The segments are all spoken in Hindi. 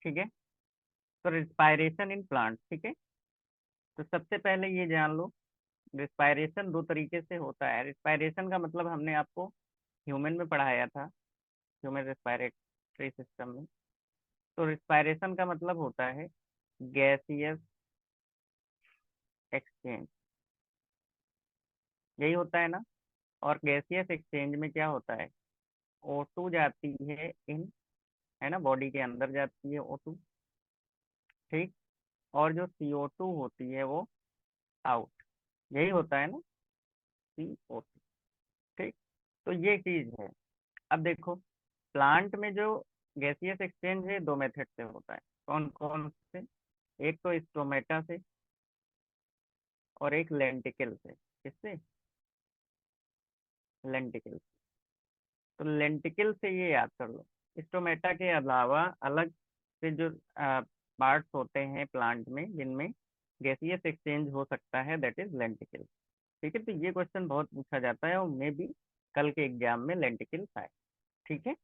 ठीक है। तो रिस्पायरेशन इन प्लांट, ठीक है। तो सबसे पहले ये जान लो, रिस्पायरेशन दो तरीके से होता है। रिस्पायरेशन का मतलब हमने आपको ह्यूमन में पढ़ाया था, ह्यूमन रेस्पायरेटरी सिस्टम में। तो रिस्पायरेशन का मतलब होता है गैसियस एक्सचेंज, यही होता है ना। और गैसियस एक्सचेंज में क्या होता है, O2 जाती है इन, है ना, बॉडी के अंदर जाती है O2, ठीक। और जो CO2 होती है वो आउट, यही होता है ना, CO2, ठीक। तो ये चीज है। अब देखो, प्लांट में जो गैसियस एक्सचेंज है दो मेथड से होता है। कौन कौन से, एक तो स्टोमेटा से और एक लेंटिकल से। किससे, लेंटिकल। तो लेंटिकल से ये याद कर लो, स्टोमेटा के अलावा अलग से जो पार्ट्स होते हैं प्लांट में जिनमें गैसियस एक्सचेंज हो सकता है, दैट इज लेंटिकल। ठीक है। तो ये क्वेश्चन बहुत पूछा जाता है और मे भी कल के एग्जाम में लेंटिकल आए। ठीक है।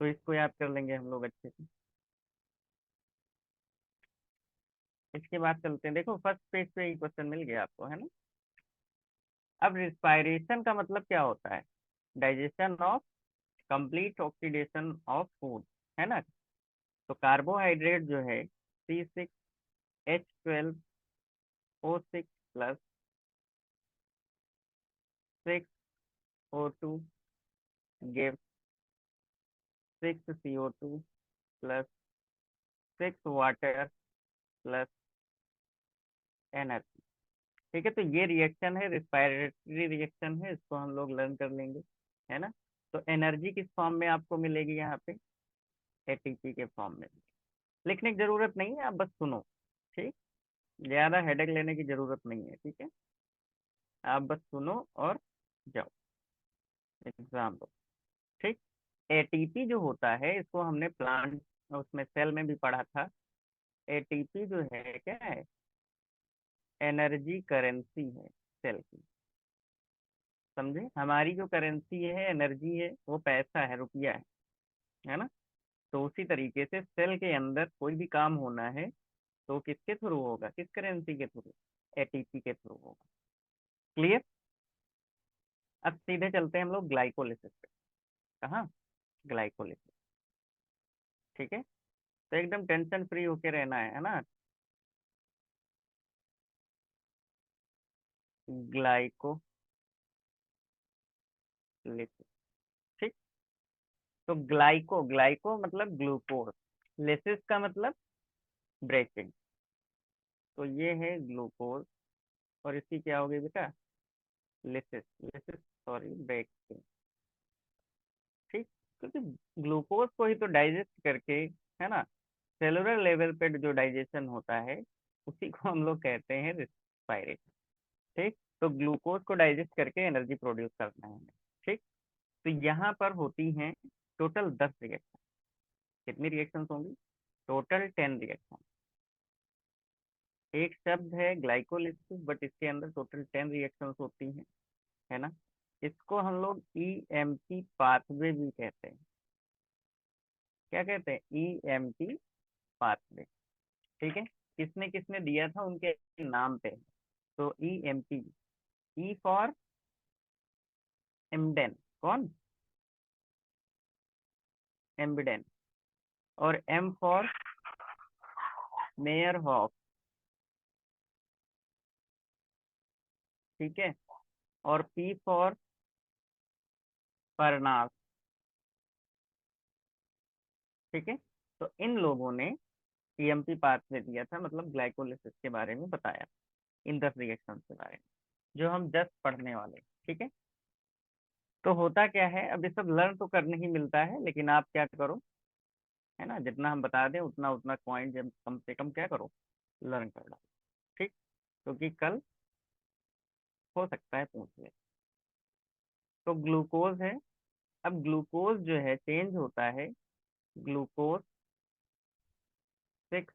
तो इसको याद कर लेंगे हम लोग अच्छे से। इसके बाद चलते हैं, देखो फर्स्ट पेज पे ही क्वेश्चन मिल गया आपको, है ना। अब रिस्पायरेशन का मतलब क्या होता है, digestion of, complete oxidation of food, है ना। तो कार्बोहाइड्रेट जो है C6H12O6 plus 6O2 give 6CO2 plus 6 water plus energy. ठीक है। तो ये रिएक्शन है, रिस्पायरेटरी रिएक्शन है, इसको हम लोग लर्न कर लेंगे, है ना। तो एनर्जी किस फॉर्म में आपको मिलेगी यहाँ पे, ATP के फॉर्म में। लिखने की जरूरत नहीं है, आप बस सुनो, ठीक। ज्यादा हेडेक लेने की जरूरत नहीं है, ठीक है। आप बस सुनो और जाओ एग्जाम दो, ठीक। ATP जो होता है इसको हमने प्लांट उसमें सेल में भी पढ़ा था। ATP जो है क्या है, एनर्जी करेंसी है सेल की। समझे, हमारी जो करेंसी है, एनर्जी है, वो पैसा है, रुपया है ना। तो उसी तरीके से सेल के अंदर कोई भी काम होना है तो किसके थ्रू होगा, किस करेंसी के थ्रू, ATP के थ्रू होगा। क्लियर। अब सीधे चलते हैं हम लोग ग्लाइकोलिसिस पे। कहाँ, ग्लाइकोलिसिस। ठीक है। तो एकदम टेंशन फ्री होके रहना है ना। ग्लाइकोलिसिस, ठीक। तो ग्लाइको, ग्लाइको मतलब ग्लूकोज, लिसिस का मतलब ब्रेकिंग। तो ये है ग्लूकोज और इसकी क्या होगी बेटा, लिसिस, लिसिस सॉरी ब्रेकिंग, ठीक। क्योंकि ग्लूकोज को ही तो डाइजेस्ट करके, है ना, सेलुलर लेवल पे जो डाइजेशन होता है उसी को हम लोग कहते हैं रिस्पायरेशन, ठीक। तो ग्लूकोज को डाइजेस्ट करके एनर्जी प्रोड्यूस करना है हमें, ठीक। तो यहाँ पर होती हैं टोटल 10 रिएक्शन। कितनी रिएक्शन होंगी, टोटल 10 रिएक्शन। एक शब्द है ग्लाइकोलिसिस बट इसके अंदर टोटल 10 रिएक्शंस होती हैं, है ना। इसको हम लोग EMP पाथवे भी कहते हैं। क्या कहते हैं, EMP पाथवे, ठीक है। किसने किसने दिया था उनके नाम पे। तो EMP, ई फॉर एम्बेन, कौन, एम्बिडेन। और M फॉर मेयर हॉफ, ठीक है। और P फॉर परनास, ठीक है। तो इन लोगों ने EMP पाथवे दिया था, मतलब ग्लाइकोलिसिस के बारे में बताया, इन 10 रिएक्शन के बारे में जो हम जस्ट पढ़ने वाले, ठीक है। तो होता क्या है, अब ये सब लर्न तो करने ही मिलता है, लेकिन आप क्या करो, है ना, जितना हम बता दें उतना उतना पॉइंट जब कम से कम क्या करो, लर्न कर लो, ठीक। क्योंकि कल हो सकता है पूछ ले। तो ग्लूकोज है। अब ग्लूकोज जो है चेंज होता है ग्लूकोज 6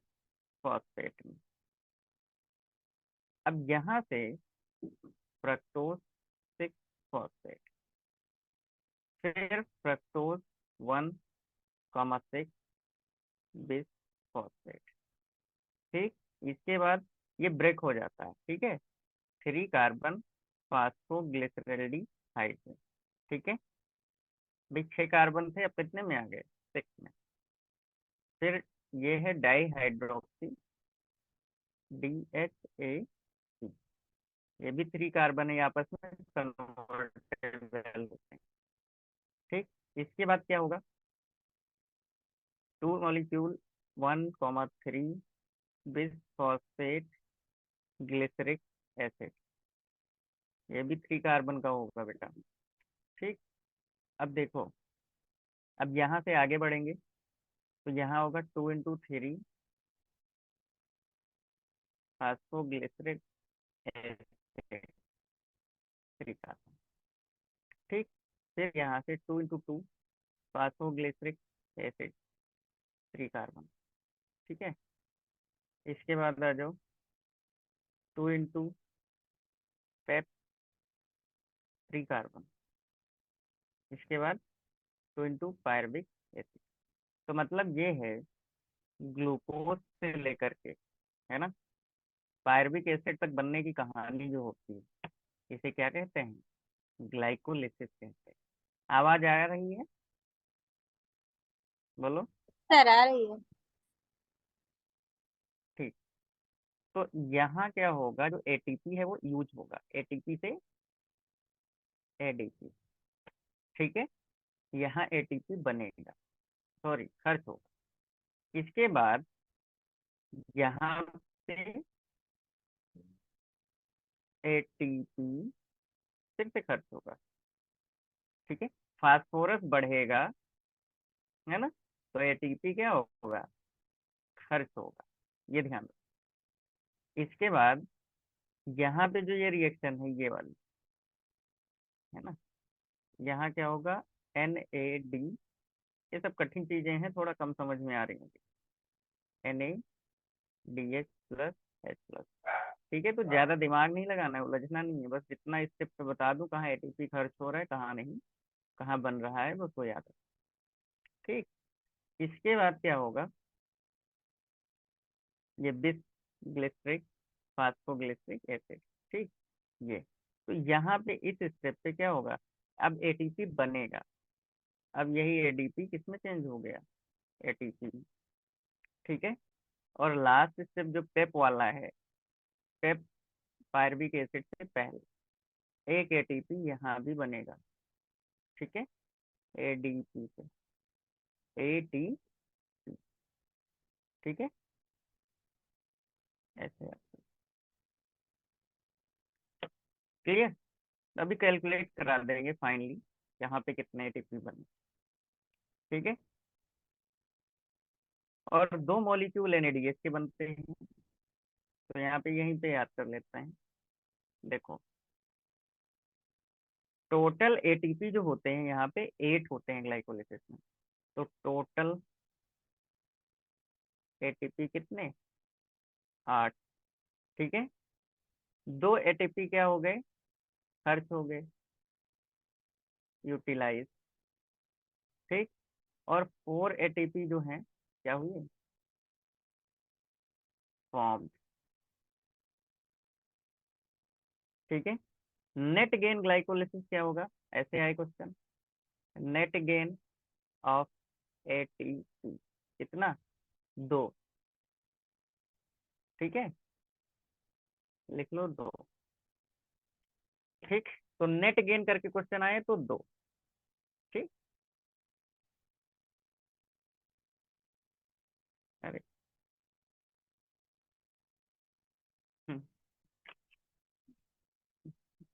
फॉस्फेट में। अब यहाँ से फ्रक्टोज 6 फॉस्फेट, फिर फ्रक्टोज 1,6 फॉस्फेट। ठीक, इसके बाद ये ब्रेक हो जाता है, ठीक है, 3 कार्बन फास्फोग्लिसरल्डिहाइड। ठीक है भाई, 6 कार्बन थे, अब कितने में आ गए, 6 में। फिर ये है डाई हाइड्रोक्सी DHA, ये भी 3 कार्बन है, ये आपस में कन्वर्टेबल होते हैं। ठीक, इसके बाद क्या होगा, 2 molecule 1,3 bis phosphate glyceric acid, ये भी 3 कार्बन का होगा बेटा। ठीक, अब देखो, अब यहाँ से आगे बढ़ेंगे तो यहाँ होगा 2 × 3 फास्फोग्लिसरिक एसिड, 3 कार्बन। ठीक, फिर यहाँ से 2 × 2 फास्फोग्लिसरिक एसिड, 3 कार्बन। ठीक है, इसके बाद आ जाओ 2 × पेप, 3 कार्बन। इसके बाद 2 × पायरबिक एसिड। तो मतलब ये है, ग्लूकोज से लेकर के, है ना, पायरबिक एसिड तक बनने की कहानी जो होती है, इसे क्या कहते हैं, ग्लाइकोलिसिस कहते हैं। आवाज आ रही है, बोलो। सर आ रही है। ठीक, तो यहाँ क्या होगा, जो एटीपी है वो यूज होगा, एटीपी से एडीपी। ठीक है, यहाँ एटीपी बनेगा, सॉरी खर्च होगा। इसके बाद यहाँ पे एटीपी फिर से खर्च होगा। ठीक है, फास्फोरस बढ़ेगा, है ना, तो एटीपी क्या होगा, खर्च होगा, ये ध्यान रखो। इसके बाद यहाँ पे जो ये रिएक्शन है, ये वाली, है ना, यहाँ क्या होगा, NAD, ये सब कठिन चीजें हैं, थोड़ा कम समझ में आ रही होंगी, NADH+H+। ठीक है, तो ज्यादा दिमाग नहीं लगाना है, उलझना नहीं है, बस जितना स्टेप पे बता दूं, कहाँ एटीपी खर्च हो रहा है, कहाँ नहीं, कहाँ बन रहा है, बस वो याद रखो। ठीक, इसके बाद क्या होगा, ये बिस ग्लिसरिक फास्फोग्लिसरिक एसिड। ठीक, ये, तो यहाँ पे इस स्टेप पे क्या होगा, अब एटीपी बनेगा, अब यही एडीपी किस में चेंज हो गया, एटीपी। ठीक है, और लास्ट स्टेप जो पेप वाला है, पेप पायरबिक एसिड से पहले एक एटीपी यहाँ भी बनेगा। ठीक है, एडीपी से एटी। ठीक है, ऐसे क्लियर। अभी कैलकुलेट करा देंगे फाइनली, यहाँ पे कितने एटीपी बने। ठीक है, और 2 मॉलिक्यूल एनएडीएच के बनते हैं, तो यहाँ पे यहीं पे याद कर लेते हैं। देखो, टोटल एटीपी जो होते हैं यहाँ पे 8 होते हैं ग्लाइकोलिसिस में, तो टोटल एटीपी कितने, 8। ठीक है, 2 एटीपी क्या हो गए, खर्च हो गए, यूटिलाइज। ठीक, और 4 एटीपी जो हैं क्या हुए, फॉर्म। ठीक है, नेट गेन ग्लाइकोलिसिस क्या होगा, ऐसे आए question, net gain of ATP कितना, 2। ठीक है, लिख लो 2। ठीक, तो नेट गेन करके क्वेश्चन आए तो 2। ठीक, अरे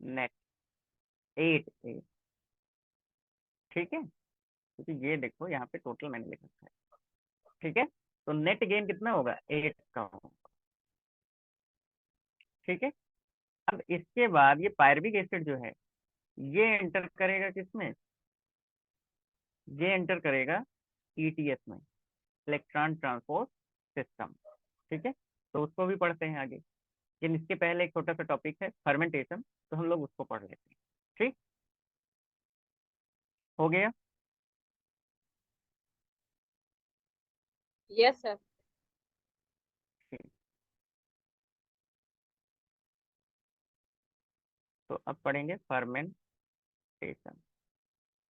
नेट 8 8। ठीक है, क्योंकि ये देखो यहाँ पे टोटल मैंने लिख रखा है। ठीक है, तो नेट गेन कितना होगा, 8 का होगा। ठीक है, अब इसके बाद ये पायरबिक एसिड जो है, ये एंटर करेगा किसमें, ये एंटर करेगा ईटीएस में, इलेक्ट्रॉन ट्रांसपोर्ट सिस्टम। ठीक है, तो उसको भी पढ़ते हैं आगे, लेकिन इसके पहले एक छोटा सा टॉपिक है फर्मेंटेशन, तो हम लोग उसको पढ़ लेते हैं। ठीक, हो गया। Yes sir. तो अब पढ़ेंगे फर्मेंटेशन।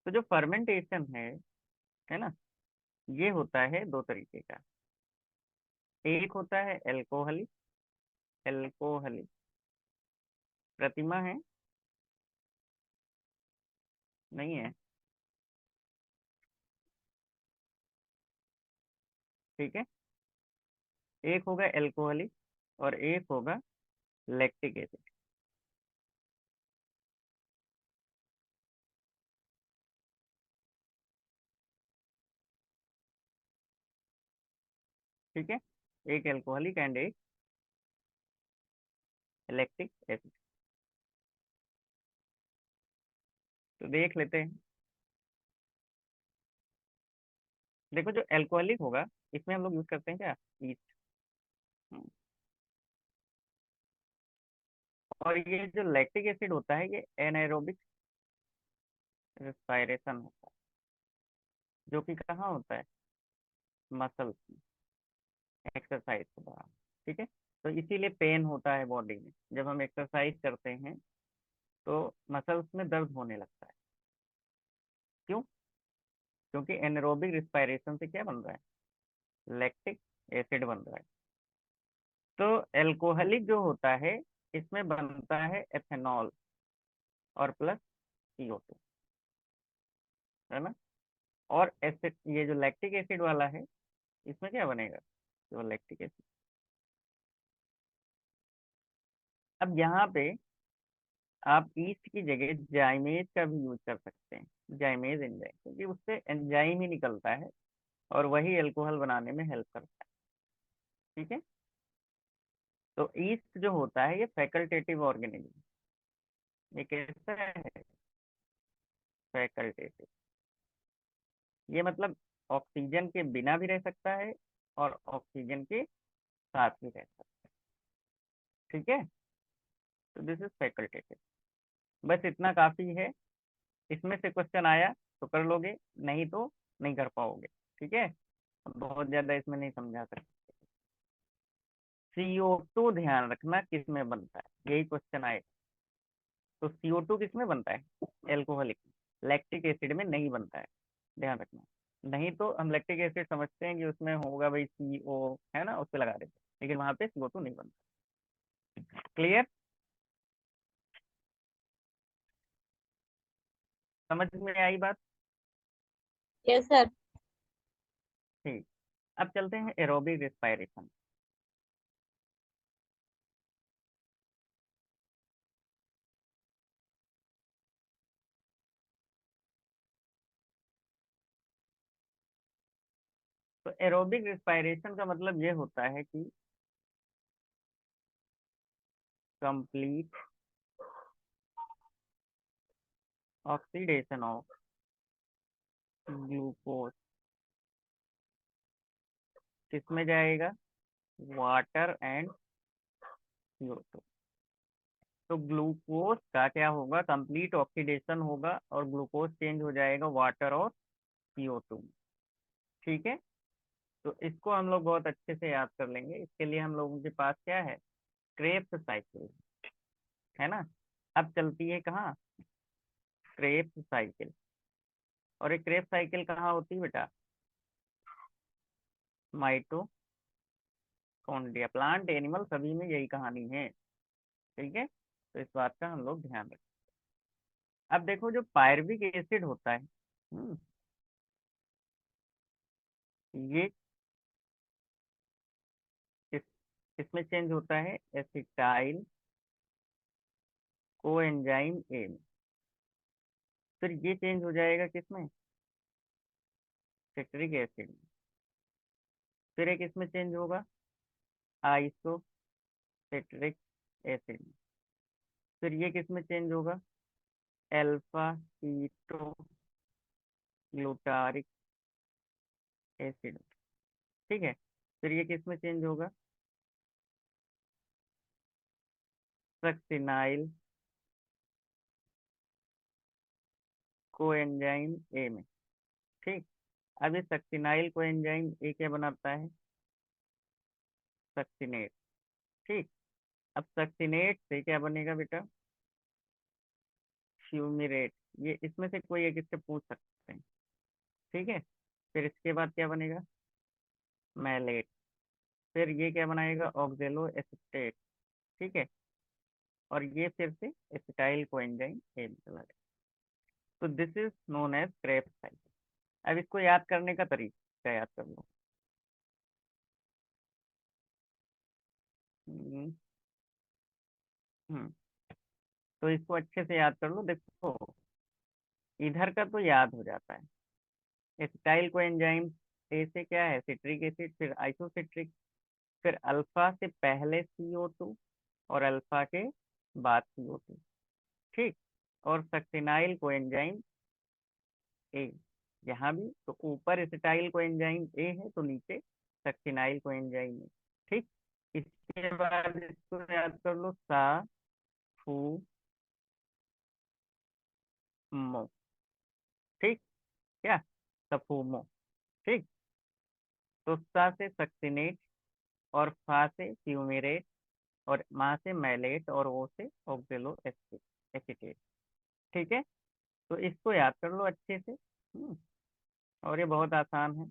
तो जो फर्मेंटेशन है ना, ये होता है दो तरीके का। एक होता है एल्कोहलिक, एल्कोहलिक प्रतिमा है, नहीं है, ठीक है। एक होगा एल्कोहलिक और एक होगा लैक्टिक एसिड। ठीक है, एक एल्कोहलिक एंड एक लैक्टिक एसिड। तो देख लेते हैं। देखो जो एल्कोहलिक होगा, इसमें हम लोग यूज करते हैं क्या, ईस्ट। और ये जो लैक्टिक एसिड होता है, ये एनाएरोबिक रिस्पायरेशन होता है, जो कि कहाँ होता है, मसल, एक्सरसाइज के दौरान। ठीक है, तो इसीलिए पेन होता है बॉडी में जब हम एक्सरसाइज करते हैं, तो मसल्स में दर्द होने लगता है। क्यों? क्योंकि एनारोबिक रिस्पायरेशन से क्या बन रहा है, लैक्टिक एसिड बन रहा है। तो एल्कोहलिक जो होता है, इसमें बनता है एथेनॉल और प्लस CO2, है ना। और एसिड, ये जो लैक्टिक एसिड वाला है, इसमें क्या बनेगा, जो लैक्टिक एसिड। अब यहाँ पे आप ईस्ट की जगह जाइमेज का भी यूज कर सकते हैं, जाइमेज एंजाइम, क्योंकि उससे एंजाइम ही निकलता है और वही अल्कोहल बनाने में हेल्प करता है। ठीक है, तो ईस्ट जो होता है, ये फैकल्टेटिव ऑर्गेनिज्म। ये कैसा है, फैकल्टेटिव। ये मतलब ऑक्सीजन के बिना भी रह सकता है और ऑक्सीजन के साथ भी रह सकता है। ठीक है, तो दिस इज फैकल्टेटिव। बस इतना काफी है। इसमें से क्वेश्चन आया तो कर लोगे, नहीं तो नहीं कर पाओगे। ठीक है, बहुत ज्यादा इसमें नहीं समझा सकते। CO2 ध्यान रखना किस में बनता है, यही क्वेश्चन आएगा। तो CO2 किस में बनता है, एल्कोहलिक, लैक्टिक एसिड में नहीं बनता है, ध्यान रखना। नहीं तो हम लैक्टिक एसिड समझते हैं कि उसमें होगा भाई CO, है ना, उस पर लगा देते हैं, लेकिन वहां पे CO2 नहीं बनता। क्लियर, समझ में आई बात। Yes sir. ठीक, अब चलते हैं एरोबिक रेस्पिरेशन। तो एरोबिक रेस्पिरेशन का मतलब ये होता है कि कंप्लीट ऑक्सीडेशन ऑफ ग्लूकोज किसमें जाएगा, वाटर एंड CO2। तो ग्लूकोज का क्या होगा, कंप्लीट ऑक्सीडेशन होगा और ग्लूकोज चेंज हो जाएगा वाटर और CO2। ठीक है, तो इसको हम लोग बहुत अच्छे से याद कर लेंगे। इसके लिए हम लोगों के पास क्या है, क्रेब्स साइकिल, है ना। अब चलती है कहाँ, क्रेब्स साइकिल। और एक क्रेब्स साइकिल कहाँ होती है बेटा, माइटोकॉन्ड्रिया, प्लांट एनिमल सभी में यही कहानी है। ठीक है, तो इस बात का हम लोग ध्यान रखें। अब देखो जो पायरविक एसिड होता है, ये किस किसमें चेंज होता है, एसिटाइल कोएंजाइम ए में। फिर ये चेंज हो जाएगा किसमें, सिट्रिक एसिड में। फिर एक इसमें चेंज होगा, आइसोसिट्रिक एसिड में। फिर ये किसमें चेंज होगा, अल्फा कीटो ग्लूटारिक एसिड में। ठीक है, फिर ये किसमें चेंज होगा, सक्सिनाइल कोएंजाइम ए में। ठीक, अब ये सक्सिनाइल कोएंजाइम ए क्या बनाता है, सक्सिनेट। ठीक, अब सक्सिनेट से क्या बनेगा बेटा, फ्यूमिरेट, ये इसमें से कोई एक इससे पूछ सकते हैं। ठीक है, फिर इसके बाद क्या बनेगा, मैलेट, फिर ये क्या बनाएगा, ऑक्जेलो एसिटेट। ठीक है, और ये फिर से एसिटाइल कोएंजाइम ए में चला जाएगा। तो this is known as Krebs cycle. अब इसको याद करने का तरीका याद कर लो। हम्म, हम्म, तो इसको अच्छे से याद कर लो। देखो, इधर का तो याद हो जाता है, एसिटाइल कोएंजाइम ए से क्या है, सिट्रिक एसिड, फिर आइसोसिट्रिक, फिर अल्फा से पहले CO2 और अल्फा के बाद CO2। ठीक, और सक्सिनाइल कोएंजाइम ए, यहाँ भी तो ऊपर एसिटाइल कोएंजाइम ए है तो नीचे सक्सिनाइल कोएंजाइम ए। ठीक, इसके बाद इसको याद कर लो, सा फू मो। ठीक, क्या, सफूमो। ठीक, तो सा से सक्सिनेट, और फा से फ्यूमेरेट, और मा से मैलेट, और ओ से ऑक्जेलो एसिटेट। ठीक है, तो इसको याद कर लो अच्छे से। और ये बहुत आसान है।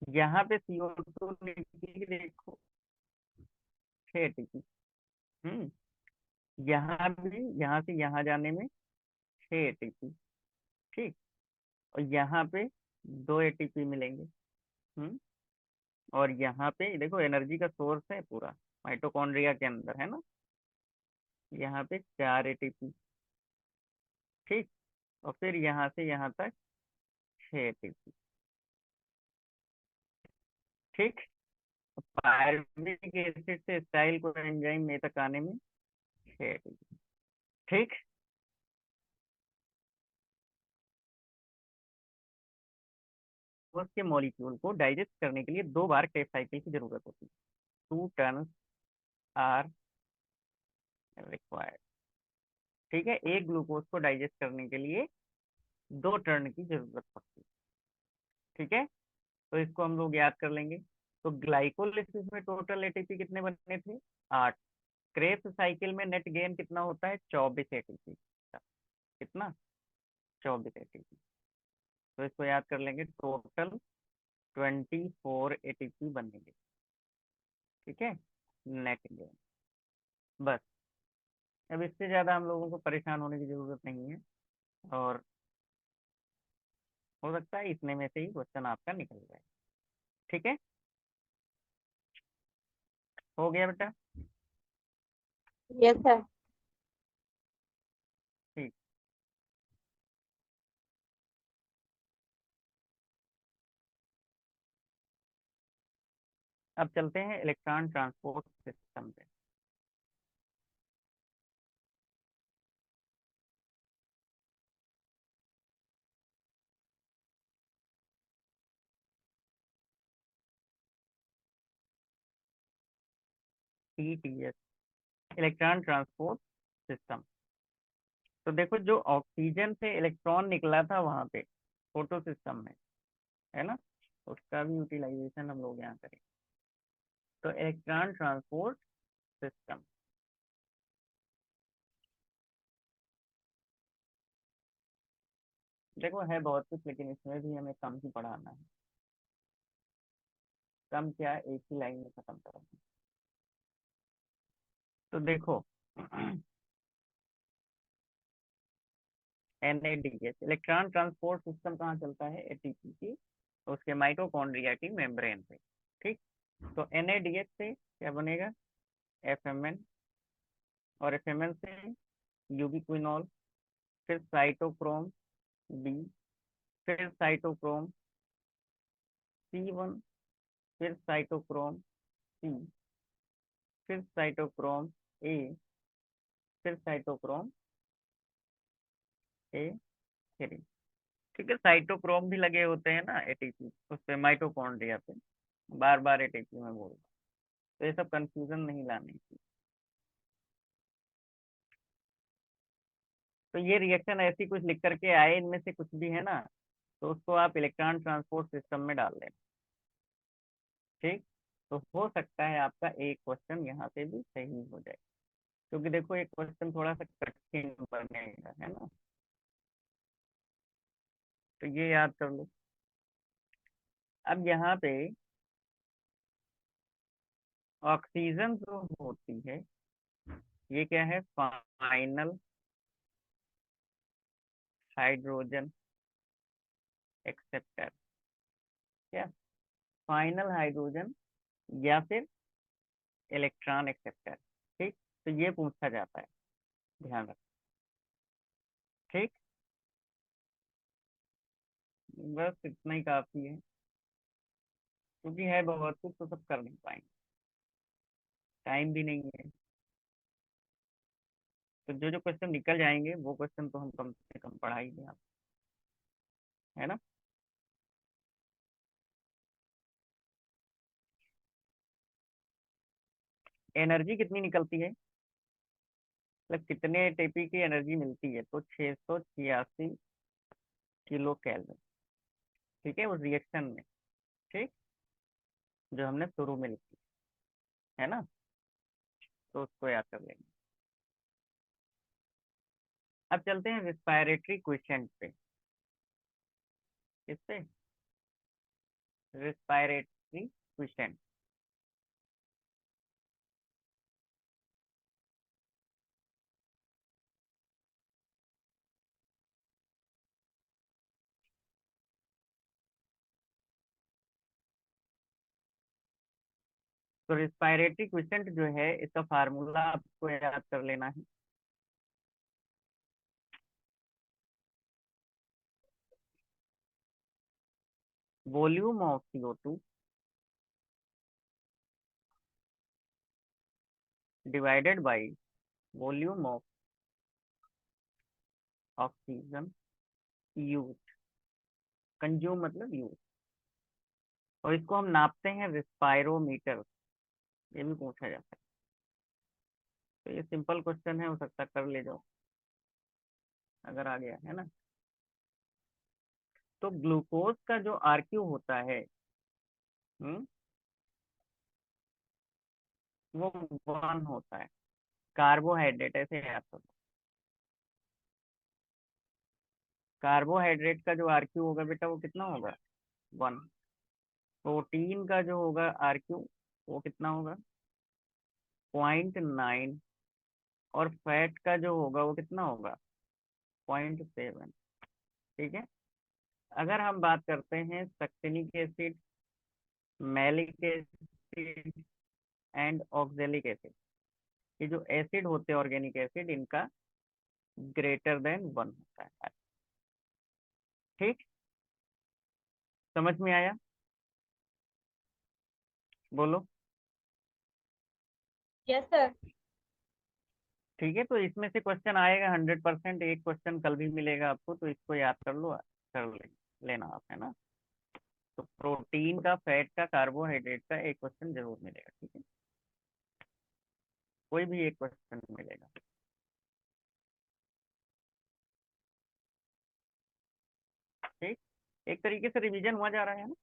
यहाँ पे CO2 निकली, देखो 6 ATP। हम्म, यहाँ भी यहाँ से यहाँ जाने में 6 ATP। ठीक, और यहाँ पे 2 ATP मिलेंगे। हम्म, और यहाँ पे देखो एनर्जी का सोर्स है पूरा माइटोकॉन्ड्रिया के अंदर, है ना। यहाँ पे 4 ATP। ठीक, और फिर यहाँ से यहाँ तक 6 ATP। ठीक, पायरुविक एसिड से स्टाइल को एंजाइम में तक आने में 6 ATP। ठीक, उसके मॉलिक्यूल को डाइजेस्ट करने के लिए 2 बार क्रेब साइकिल की जरूरत होती है। 2 टर्न्स आर रिक्वायर्ड। ठीक है, एक ग्लूकोज को डाइजेस्ट करने के लिए 2 टर्न की जरूरत पड़ती है। ठीक है, तो इसको हम लोग याद कर लेंगे। तो ग्लाइकोलिसिस में टोटल ATP कितने बनने थे, 8। क्रेब्स साइकिल में नेट गेन कितना होता है, 24 ATP। कितना, 24 ATP। तो इसको याद कर लेंगे, टोटल 24 ATP बनेंगे। ठीक है, नेट गेन। बस, अब इससे ज्यादा हम लोगों को परेशान होने की जरूरत नहीं है, और हो सकता है इतने में से ही क्वेश्चन आपका निकल जाए। ठीक है, हो गया बेटा। Yes sir. ठीक, अब चलते हैं इलेक्ट्रॉन ट्रांसपोर्ट सिस्टम पे। TTS, electron transport system. तो देखो, जो ऑक्सीजन से इलेक्ट्रॉन निकला था वहां पे फोटो सिस्टम में, है ना, उसका भी यूटिलाइजेशन हम लोग यहाँ करें। तो इलेक्ट्रॉन ट्रांसपोर्ट सिस्टम, देखो है बहुत कुछ, लेकिन इसमें भी हमें कम ही पढ़ाना है। कम क्या, एक ही लाइन में खत्म करना है। तो देखो, NADH, इलेक्ट्रॉन ट्रांसपोर्ट सिस्टम कहाँ चलता है, ATP की, उसके माइटोकॉन्ड्रिया की मेम्ब्रेन पे। ठीक, तो NADH से क्या बनेगा, FMN, और FMN से यूबिक्विनॉल, फिर साइटोक्रोम बी, फिर साइटोक्रोम C1, फिर साइटोक्रोम सी, फिर साइटोक्रोम ए, फिर साइटोक्रोम A3। ठीक है, साइटोक्रोम भी लगे होते हैं ना ATP उस पे, माइटोकॉन्ड्रिया पे, बार बार ATP में बोल, तो ये सब कंफ्यूजन नहीं लाने की। तो ये रिएक्शन ऐसी कुछ लिख करके आए, इनमें से कुछ भी है ना, तो उसको आप इलेक्ट्रॉन ट्रांसपोर्ट सिस्टम में डाल दें। ठीक, तो हो सकता है आपका एक क्वेश्चन यहाँ से भी सही हो जाए। क्योंकि देखो एक क्वेश्चन थोड़ा सा कठिन बनेगा, है ना, तो ये याद कर लो। अब यहाँ पे ऑक्सीजन जो होती है, ये क्या है, फाइनल हाइड्रोजन एक्सेप्टर। क्या, फाइनल हाइड्रोजन या फिर इलेक्ट्रॉन एक्सेप्टर। ठीक, तो ये पूछा जाता है, ध्यान रखो। ठीक, बस इतना ही काफी है, क्योंकि है बहुत कुछ तो सब कर नहीं पाएंगे, टाइम भी नहीं है। तो जो जो क्वेश्चन निकल जाएंगे वो क्वेश्चन तो हम कम से कम पढ़ाएंगे आप, है ना। एनर्जी कितनी निकलती है, मतलब कितने टीपी की एनर्जी मिलती है, तो 686 किलो कैलोरी। ठीक है, उस रिएक्शन में। ठीक, जो हमने शुरू में लिखी, है ना, तो उसको याद कर लेंगे। अब चलते हैं रिस्पायरेटरी क्वेश्चन पे। किस पे, रिस्पायरेटरी क्वेश्चन। तो रिस्पायरेटरी क्वेश्चन जो है, इसका फार्मूला आपको याद कर लेना है। Volume of CO2 divided by volume of oxygen use, consume मतलब यूज। और इसको हम नापते हैं रिस्पायरोमीटर, ये भी पूछा जाता है। तो ये सिंपल क्वेश्चन है, हो सकता है कर ले जाओ अगर आ गया, है ना। तो ग्लूकोज का जो RQ होता है, हम्म, वो 1 होता है। कार्बोहाइड्रेट, ऐसे याद करो, कार्बोहाइड्रेट का जो RQ होगा बेटा वो कितना होगा, 1। प्रोटीन का जो होगा RQ वो कितना होगा, 0.9। और फैट का जो होगा वो कितना होगा, 0.7। ठीक है। अगर हम बात करते हैं succinic acid, malic acid and oxalic acid, ये जो एसिड होते हैं ऑर्गेनिक एसिड, इनका >1 होता है। ठीक, समझ में आया, बोलो। Yes sir. ठीक है, तो इसमें से क्वेश्चन आएगा 100%, एक क्वेश्चन कल भी मिलेगा आपको, तो इसको याद कर लो, लेना आप, है ना। तो प्रोटीन का, फैट का, कार्बोहाइड्रेट का एक क्वेश्चन जरूर मिलेगा, ठीक है, कोई भी एक क्वेश्चन मिलेगा। ठीक, एक तरीके से रिवीजन हुआ जा रहा है ना,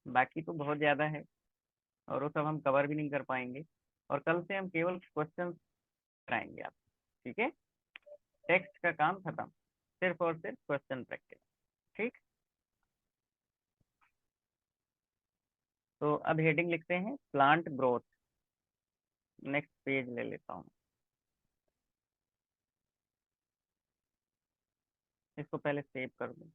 बाकी तो बहुत ज्यादा है, और वो सब हम कवर भी नहीं कर पाएंगे। और कल से हम केवल क्वेश्चन कराएंगे आप, ठीक है, टेक्स्ट का काम खत्म, सिर्फ और सिर्फ क्वेश्चन प्रैक्टिस। ठीक, तो अब हेडिंग लिखते हैं प्लांट ग्रोथ। नेक्स्ट पेज ले लेता हूँ, इसको पहले सेव कर दूँ।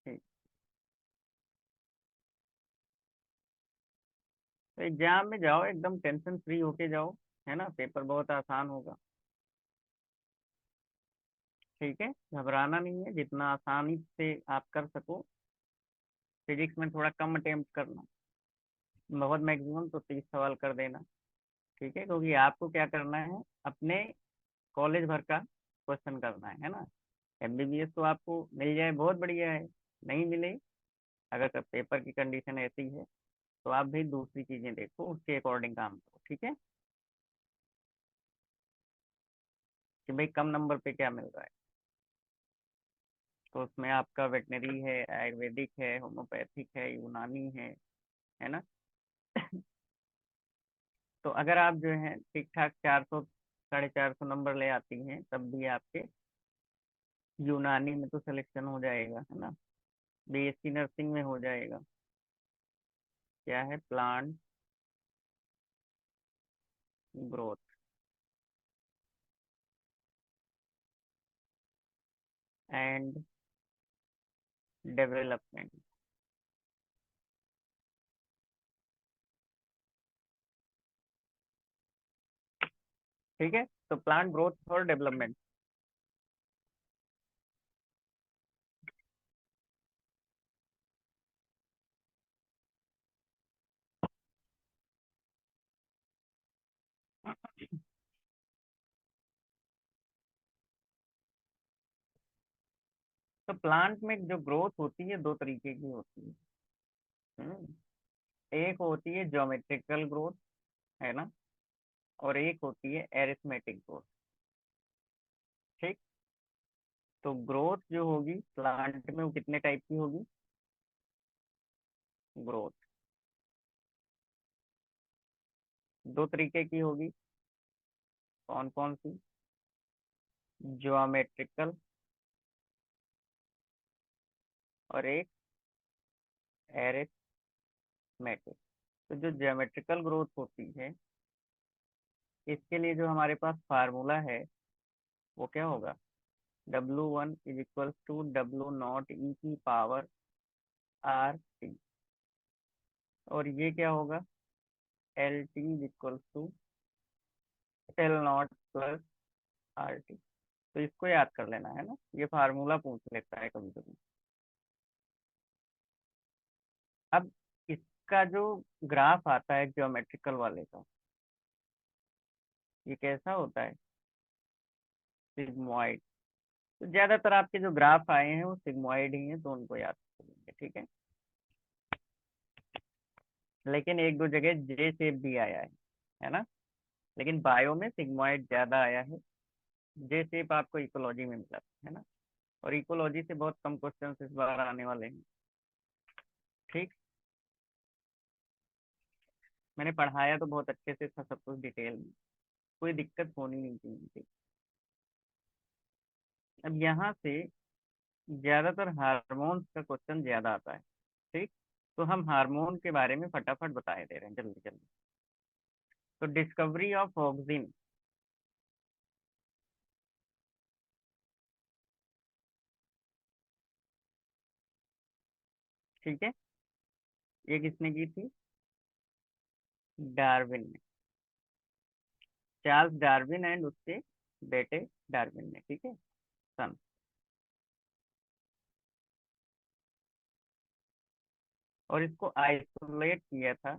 ठीक, तो एग्जाम में जाओ एकदम टेंशन फ्री होके जाओ, है ना, पेपर बहुत आसान होगा। ठीक है, घबराना नहीं है, जितना आसानी से आप कर सको। फिजिक्स में थोड़ा कम अटेम्प्ट करना, बहुत मैक्सिमम तो 30 सवाल कर देना। ठीक है, क्योंकि आपको क्या करना है, अपने कॉलेज भर का क्वेश्चन करना है ना। MBBS तो आपको मिल जाए बहुत बढ़िया है, नहीं मिले, अगर पेपर की कंडीशन ऐसी है तो आप भी दूसरी चीजें देखो, उसके अकॉर्डिंग काम करो, ठीक है, कि भाई कम नंबर पे क्या मिल रहा है। तो उसमें आपका वेटनरी है, आयुर्वेदिक है, होम्योपैथिक है, यूनानी है ना। तो अगर आप जो है ठीक ठाक 400 450 नंबर ले आती हैं, तब भी आपके यूनानी में तो सिलेक्शन हो जाएगा, है ना। बीएससी नर्सिंग में हो जाएगा। क्या है? Plant growth and development. ठीक है, तो प्लांट ग्रोथ और डेवलपमेंट। तो प्लांट में जो ग्रोथ होती है दो तरीके की होती है। एक होती है ज्योमेट्रिकल ग्रोथ, है ना, और एक होती है एरिथमेटिक ग्रोथ। ठीक। तो ग्रोथ जो होगी प्लांट में वो कितने टाइप की होगी? ग्रोथ दो तरीके की होगी। कौन कौन सी? ज्योमेट्रिकल और एक एरिथमेटिक। तो जो ज्योमेट्रिकल ग्रोथ होती है, इसके लिए जो हमारे पास फार्मूला है वो क्या होगा? W1 = W0 E⁻R⁻T। और ये क्या होगा? LT = L0 + RT। तो इसको याद कर लेना है ना, ये फार्मूला पूछ लेता है कभी कभी। अब इसका जो ग्राफ आता है ज्योमेट्रिकल वाले का, ये कैसा होता है? सिग्मोइड। तो ज्यादातर आपके जो ग्राफ आए हैं वो सिग्मोइड ही हैं, तो उनको याद करेंगे, ठीक है। लेकिन एक दो जगह जे शेप भी आया है ना। लेकिन बायो में सिग्मोइड ज्यादा आया है। जे शेप आपको इकोलॉजी में मिला है ना। और इकोलॉजी से बहुत कम क्वेश्चन इस बार आने वाले हैं। ठीक। मैंने पढ़ाया तो बहुत अच्छे से था, सब कुछ डिटेल में, कोई दिक्कत होनी नहीं चाहिए थी। अब यहाँ से ज्यादातर हार्मोन्स का क्वेश्चन ज्यादा आता है। ठीक। तो हम हार्मोन के बारे में फटाफट बताए दे रहे हैं जल्दी जल्दी। तो डिस्कवरी ऑफ ऑक्सिन। ठीक है, ये किसने की थी? डार्विन ने। चार्ल्स डार्विन एंड उसके बेटे डार्विन ने, ठीक है, सन। और इसको आइसोलेट किया था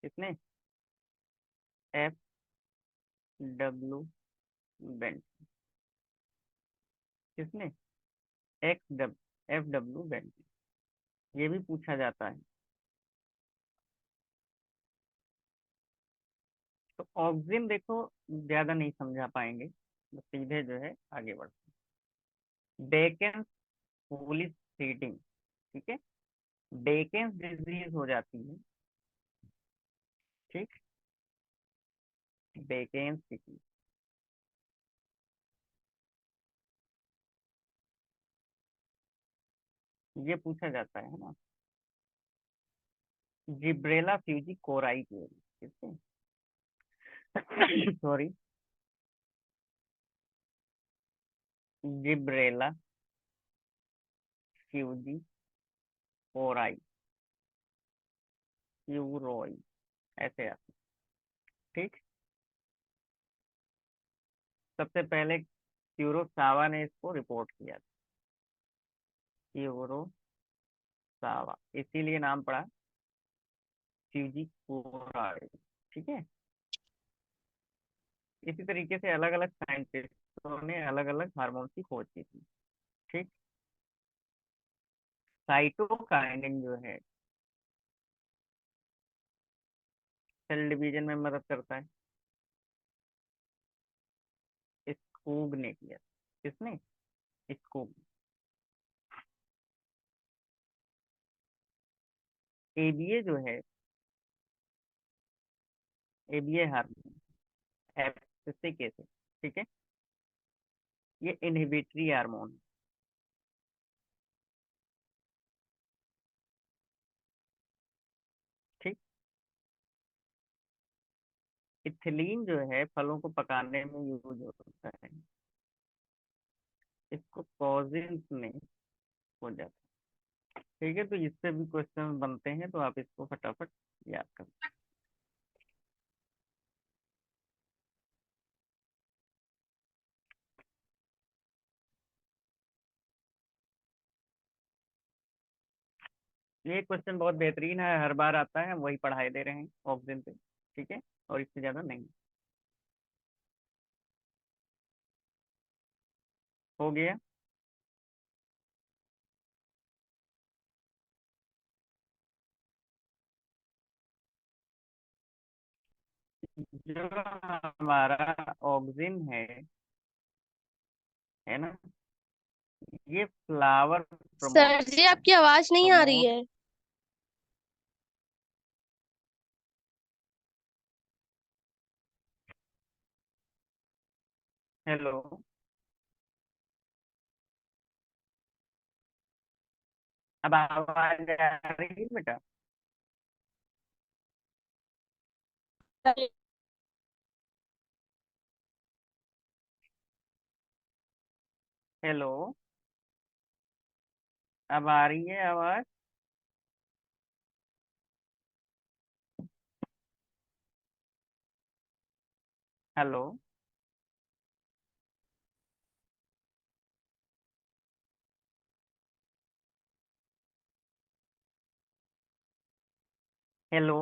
किसने? F. W. बेंट। किसने? F. W. बेंट। ये भी पूछा जाता है। तो ऑक्सिन देखो, ज्यादा नहीं समझा पाएंगे, बस सीधे जो है आगे बढ़ते हैं। डेकेन्स फूलिश सीडिंग। ठीक है, डेकेन्स डिजीज हो जाती है। ठीक। डेकेन्स डिजीज, ये पूछा जाता है ना। जिब्रेला फ्यूजी कोराई की वजह से। सॉरी, जिब्रेला फ्यूजी कोराई, यूरोई, ऐसे आता है। ठीक। सबसे पहले क्यूरोसावा ने इसको रिपोर्ट किया था। क्यूरोसावा, इसीलिए नाम पड़ा फ्यूजी कोराई। ठीक है। इसी तरीके से अलग अलग साइंटिस्टों ने अलग अलग हार्मोन की खोज की थी। ठीक। साइटोकाइनिन जो है सेल डिवीजन में मदद करता है। स्कूग ने किया। किसने? स्कूग। एबीए जो है, एबीए हार्मोन एफएससी कैसे, ठीक है, ये इनहिबिटरी हार्मोन। ठीक। इथिलीन जो है फलों को पकाने में यूज होता है, इसको कॉजिन्स में हो जाता है। ठीक है, तो इससे भी क्वेश्चन बनते हैं, तो आप इसको फटाफट याद कर। ये क्वेश्चन बहुत बेहतरीन है, हर बार आता है, हम वही पढ़ाई दे रहे हैं ऑक्सीजन पे। ठीक है, और इससे ज्यादा नहीं। हो गया। जो हमारा ऑक्सीजन है ना, ये फ्लावर प्रमोट सर जी करता है। आपकी आवाज नहीं आ रही प्रमोट। है। हेलो। अब आवाज आ रही है बेटा? हेलो। अब आ रही है आवाज? हेलो। हेलो।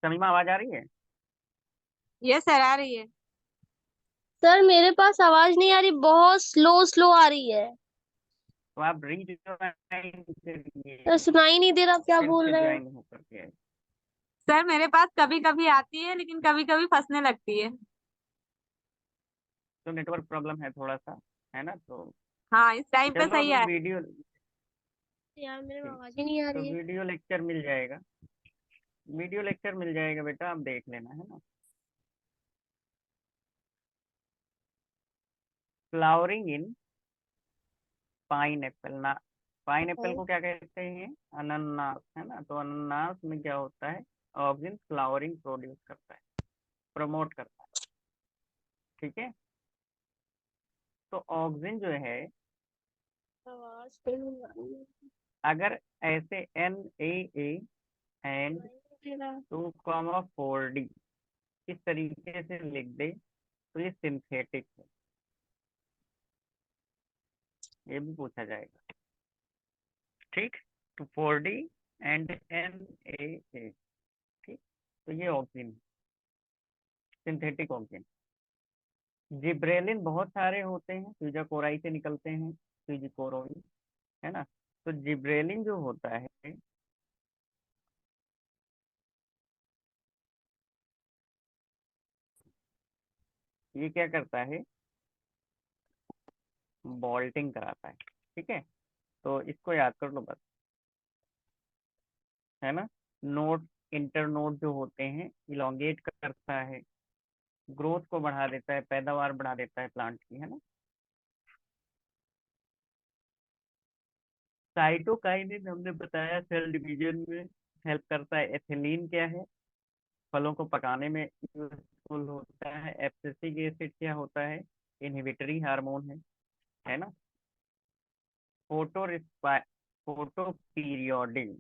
समीमा आवाज आ रही है? यस सर, आ रही है। सर मेरे पास आवाज नहीं आ रही, बहुत स्लो स्लो आ रही है। तो आप रीज्वाइन करिए, सर सुनाई नहीं दे रहा, आप क्या फिर बोल से रहे हैं? ज्वाइन होकर के आइए। सर मेरे पास कभी कभी आती है, लेकिन कभी कभी फंसने लगती है। तो नेटवर्क प्रॉब्लम है थोड़ा सा, है ना, तो हाँ, इस टाइम पे चलो सही अभी है। वीडियो, यार मेरे में आवाज ही नहीं आ तो रही है। वीडियो लेक्चर मिल जाएगा, वीडियो लेक्चर मिल जाएगा बेटा, आप देख लेना, है ना। फ्लावरिंग इन पाइन एप्पल ना, पाइन एप्पल हाँ। को क्या कहते हैं? अनन्नास, है ना। तो अनन्नास में क्या होता है? ऑक्सिन फ्लावरिंग प्रोड्यूस करता है, प्रमोट करता है। ठीक है, तो ऑक्सिन जो है, आवाज क्यों नहीं आ रही है? अगर ऐसे NaA एंड सुनाई नहीं दे रहा। 2,4D इस तरीके से लिख दे, तो ये सिंथेटिक है, ये भी पूछा जाएगा। ठीक, तो 4D एंड NaA। ठीक, तो ये ऑक्सीजन, सिंथेटिक ऑक्सीजन। जिब्रेलिन बहुत सारे होते हैं, फ्यूजाकोराई से निकलते हैं, फ्यूजिकोरोई, है ना। तो जिब्रेलिन जो होता है, ये क्या करता है? बॉल्टिंग कराता है। ठीक है, तो इसको याद कर लो बस, है ना। नोड, इंटरनोड जो होते हैं, इलोंगेट करता है, ग्रोथ को बढ़ा देता है, पैदावार बढ़ा देता है प्लांट की, है ना। साइटोकाइनिन हमने बताया सेल डिवीजन में हेल्प करता है। एथिलीन क्या है? फलों को पकाने में यूजफुल होता है। एब्सिसिक एसिड क्या होता है? इनहिबिटरी हार्मोन है ना। Photo photo periodic.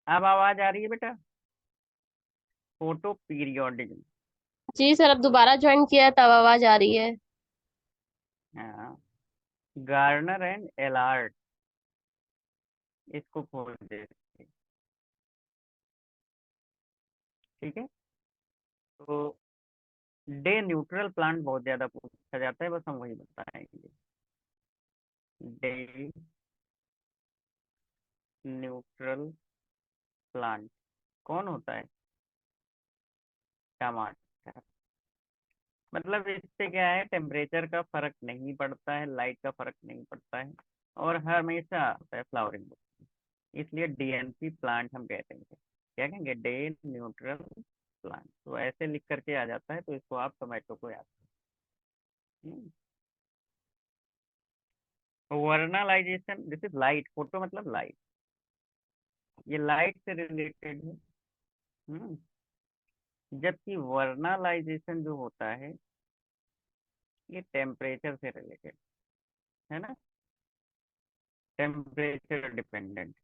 अब आवाज आ रही है बेटा? Photo periodic. जी सर, अब दोबारा ज्वाइन किया है तब आवाज आ रही है। हाँ, गार्नर एंड एलार्ट, इसको खोल दे। ठीक है, तो डे न्यूट्रल प्लांट बहुत ज्यादा पूछा जाता है, बस हम वही बताएंगे। डे न्यूट्रल प्लांट कौन होता है? टमाटर। मतलब इससे क्या है, टेम्परेचर का फर्क नहीं पड़ता है, लाइट का फर्क नहीं पड़ता है, और हमेशा आता है फ्लावरिंग, इसलिए डीएनपी प्लांट हम कहते हैं। क्या कहेंगे? Day neutral plant. तो ऐसे लिख करके आ जाता है, तो इसको आप टोमेटो को याद करें। Vernalisation, this is light, photo मतलब लाइट, ये लाइट से रिलेटेड है। हम्म, जबकि वर्नालाइजेशन जो होता है ये टेम्परेचर से रिलेटेड है ना, टेम्परेचर डिपेंडेंट।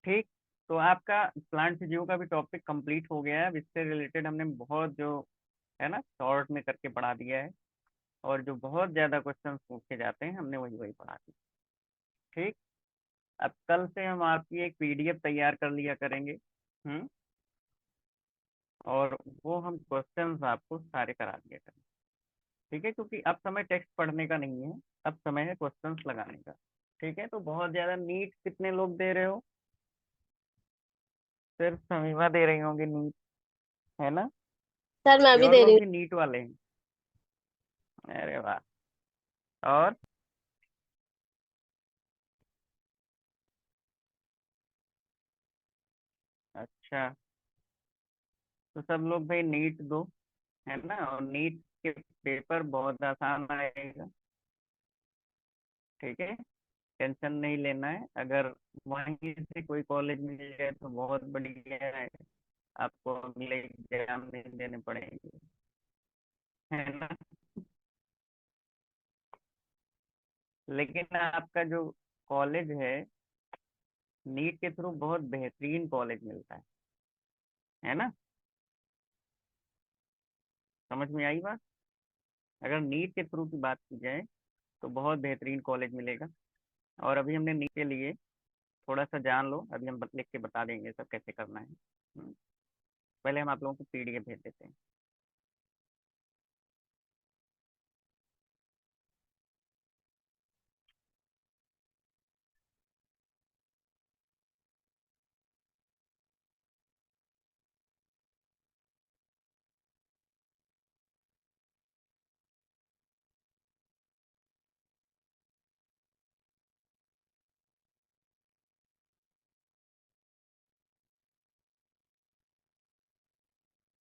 ठीक। तो आपका प्लांट से जीव का भी टॉपिक कंप्लीट हो गया है। अब इससे रिलेटेड हमने बहुत जो है ना शॉर्ट में करके पढ़ा दिया है, और जो बहुत ज्यादा क्वेश्चंस पूछे जाते हैं हमने वही वही पढ़ा दिया। ठीक। अब कल से हम आपकी एक पीडीएफ तैयार कर लिया करेंगे। हम्म। और वो हम क्वेश्चंस आपको सारे करा दिया करेंगे। ठीक है, क्योंकि अब समय टेक्स्ट पढ़ने का नहीं है, अब समय है क्वेश्चंस लगाने का। ठीक है, तो बहुत ज्यादा नीट कितने लोग दे रहे हो? सिर्फ समीमा दे रही होंगी नीट, है ना? सर मैं ये भी और दे रही लोग हूँ। भी नीट वाले हैं? अरे वाह। और अच्छा, तो सब लोग भाई नीट दो, है ना? और नीट के पेपर बहुत आसान आएगा। ठीक है, टेंशन नहीं लेना है। अगर वहीं से कोई कॉलेज मिल जाए तो बहुत बढ़िया है, आपको अगले एग्जाम नहीं देने पड़ेंगे, है ना? लेकिन आपका जो कॉलेज है, नीट के थ्रू बहुत बेहतरीन कॉलेज मिलता है ना? समझ में आई बात? अगर नीट के थ्रू की बात की जाए तो बहुत बेहतरीन कॉलेज मिलेगा। और अभी हमने नीट के लिए थोड़ा सा जान लो, अभी हम लिख के बता देंगे सब कैसे करना है। पहले हम आप लोगों को पीडीएफ भेज देते हैं।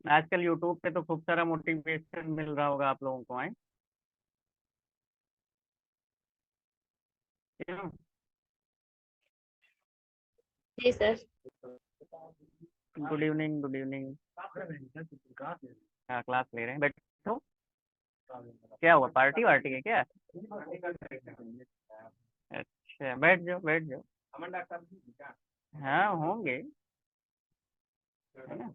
आजकल यूट्यूब पे तो खूब सारा मोटिवेशन मिल रहा होगा आप लोगों को, आए? क्यों? जी sir. Good evening, good evening. हाँ, क्लास ले रहे हैं, बैठो। क्या हुआ, पार्टी वार्टी है क्या? अच्छा, बैठ जाओ बैठ जाओ। हाँ होंगे, है ना?